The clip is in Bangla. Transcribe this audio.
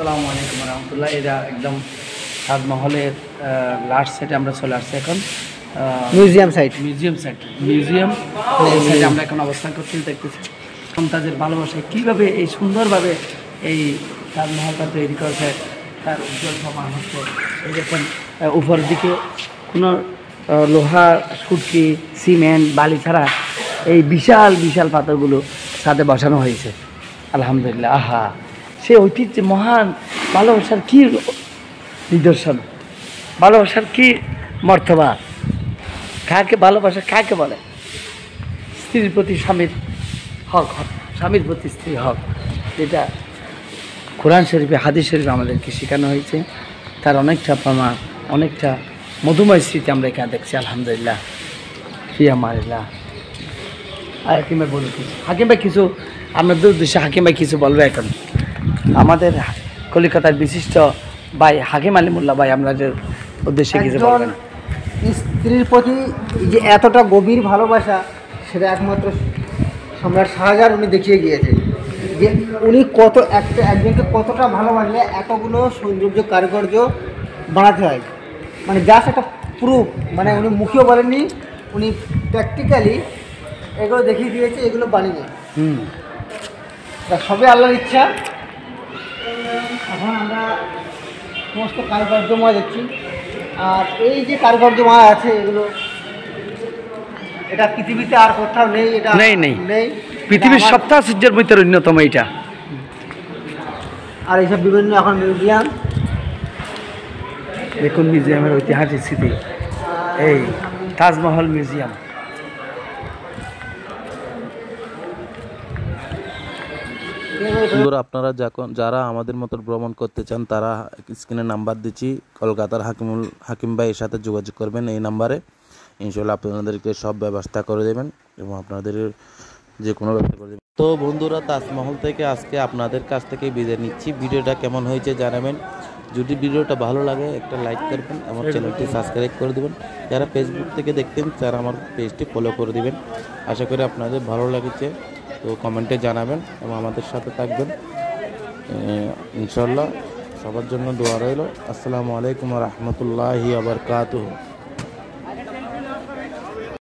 আসসালামু আলাইকুম রহমতুল্লাহ। এরা একদম তাজমহলের লাস্ট সাইডে আমরা চলে আসছি এখন। মিউজিয়াম সাইট সাইডে আমরা এখন অবস্থান করতে দেখতেছি মমতাজের ভালোবাসায় কীভাবে এই সুন্দরভাবে এই তাজমহলটা তৈরি করেছে, তার উজ্জ্বল প্রমাণ হচ্ছে। এই দেখুন উপরের দিকে কোনো লোহা, সুটকি, সিমেন্ট, বালি ছাড়া এই বিশাল বিশাল পাথরগুলো ছাদে বসানো হয়েছে। আলহামদুলিল্লাহ, আহা, সে ঐতিহ্য মহান ভালোবাসার কী নিদর্শন, ভালোবাসার কী মর্তবা। কাকে ভালোবাসা কাকে বলে? স্ত্রীর প্রতি স্বামীর হক, স্বামীর প্রতি স্ত্রীর হক, যেটা কোরআন শরীফে, হাদিস শরীফে আমাদেরকে শেখানো হয়েছে। তার অনেকটা প্রমাণ, অনেকটা মধুময় স্মৃতি আমরা এখানে দেখছি। আলহামদুলিল্লাহ, ফি আমানিল্লাহ। হাকিম ভাই বলুন কিছু। হাকিম ভাই কিছু আপনাদের উদ্দেশ্যে হাকিম ভাই কিছু বলবে এখন। আমাদের কলিকাতার বিশিষ্ট ভাই হাকিম আলিমুল্লাহ ভাই আপনাদের উদ্দেশ্যে কিছু বলবেন। স্ত্রীর প্রতি যে এতটা গভীর ভালোবাসা, সেটা একমাত্র সম্রাট শাহজাহান উনি দেখিয়ে গিয়েছেন, যে উনি একজনকে কতটা ভালোবাসলে এতগুলো সৌন্দর্য কারুকার্য বানাতে হয়। মানে জাস্ট একটা প্রুফ, মানে উনি মুখেও বলেননি, উনি প্র্যাকটিক্যালি এগুলো দেখিয়ে দিয়েছে, এগুলো বানিয়ে। সবই আল্লাহর ইচ্ছা। এখন আমরা সমস্ত কারুকার্যময় দেখছি, আর এই যে কারুকার্যময় আছে এগুলো, এটা পৃথিবীতে আর কোথাও নেই। এটা নেই পৃথিবীর সপ্তাহ সূর্যের ভিতরে অন্যতম এটা। আর এইসব বিভিন্ন এখন মিউজিয়াম, দেখুন মিউজিয়ামের ঐতিহাসিক স্মৃতি, এই তাজমহল মিউজিয়াম। আপনারা যারা আমাদের মতো ভ্রমণ করতে চান, তারা স্ক্রিনে নাম্বার দিচ্ছি, কলকাতার হাকিম ভাইয়ের সাথে যোগাযোগ করবেন এই নাম্বারে। ইনশাল্লাহ আপনাদেরকে সব ব্যবস্থা করে দেবেন এবং আপনাদের যে কোনো ব্যবস্থা করে দেবেন। তো বন্ধুরা, তাজমহল থেকে আজকে আপনাদের কাছ থেকে বিদায় নিচ্ছি। ভিডিওটা কেমন হয়েছে জানাবেন। যদি ভিডিওটা ভালো লাগে একটা লাইক করবেন, আমার চ্যানেলটি সাবস্ক্রাইব করে দেবেন। যারা ফেসবুক থেকে দেখতেন তারা আমার পেজটি ফলো করে দেবেন। আশা করি আপনাদের ভালো লেগেছে। তো কমেন্টে জানাবেন এবং আমাদের সাথে থাকবেন ইনশাল্লাহ। সবার জন্য দোয়া রইল। আসসালামু আলাইকুম ওয়া রাহমাতুল্লাহি ওয়া বারাকাতুহু।